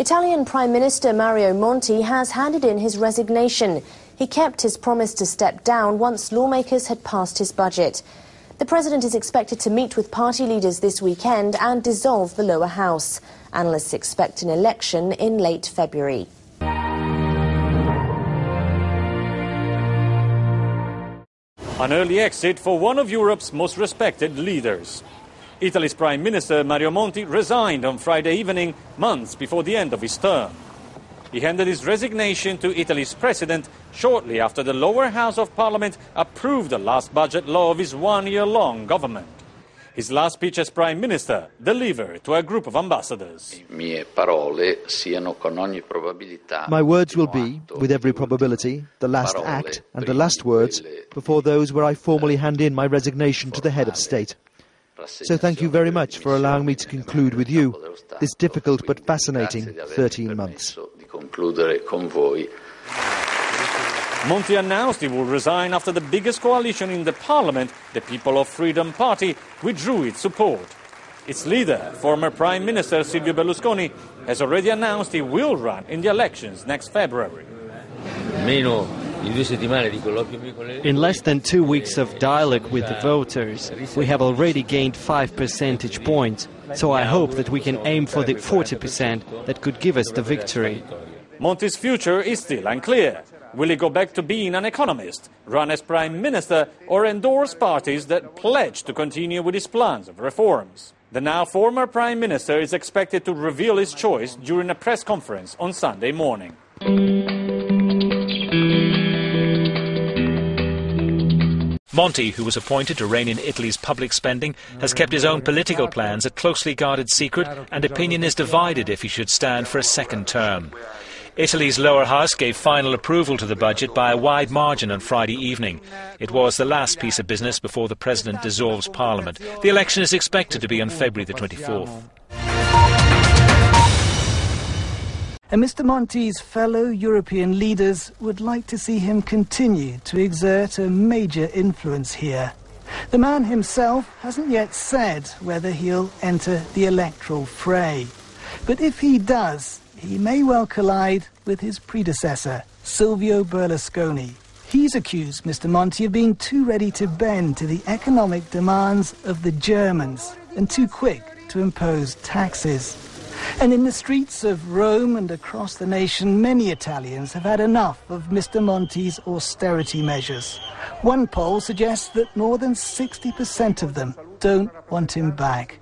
Italian Prime Minister Mario Monti has handed in his resignation. He kept his promise to step down once lawmakers had passed his budget. The president is expected to meet with party leaders this weekend and dissolve the lower house. Analysts expect an election in late February. An early exit for one of Europe's most respected leaders. Italy's Prime Minister Mario Monti resigned on Friday evening, months before the end of his term. He handed his resignation to Italy's president shortly after the lower house of parliament approved the last budget law of his one-year-long government. His last speech as Prime Minister delivered to a group of ambassadors. My words will be, with every probability, the last act and the last words before those where I formally hand in my resignation to the head of state. So thank you very much for allowing me to conclude with you this difficult but fascinating 13 months. Monti announced he will resign after the biggest coalition in the parliament, the People of Freedom Party, withdrew its support. Its leader, former Prime Minister Silvio Berlusconi, has already announced he will run in the elections next February. In less than 2 weeks of dialogue with the voters, we have already gained 5 percentage points, so I hope that we can aim for the 40% that could give us the victory. Monti's future is still unclear. Will he go back to being an economist, run as Prime Minister, or endorse parties that pledge to continue with his plans of reforms? The now former Prime Minister is expected to reveal his choice during a press conference on Sunday morning. Monti, who was appointed to rein in Italy's public spending, has kept his own political plans a closely guarded secret, and opinion is divided if he should stand for a second term. Italy's lower house gave final approval to the budget by a wide margin on Friday evening. It was the last piece of business before the president dissolves parliament. The election is expected to be on February the 24th. And Mr. Monti's fellow European leaders would like to see him continue to exert a major influence here. The man himself hasn't yet said whether he'll enter the electoral fray. But if he does, he may well collide with his predecessor, Silvio Berlusconi. He's accused Mr. Monti of being too ready to bend to the economic demands of the Germans and too quick to impose taxes. And in the streets of Rome and across the nation, many Italians have had enough of Mr. Monti's austerity measures. One poll suggests that more than 60% of them don't want him back.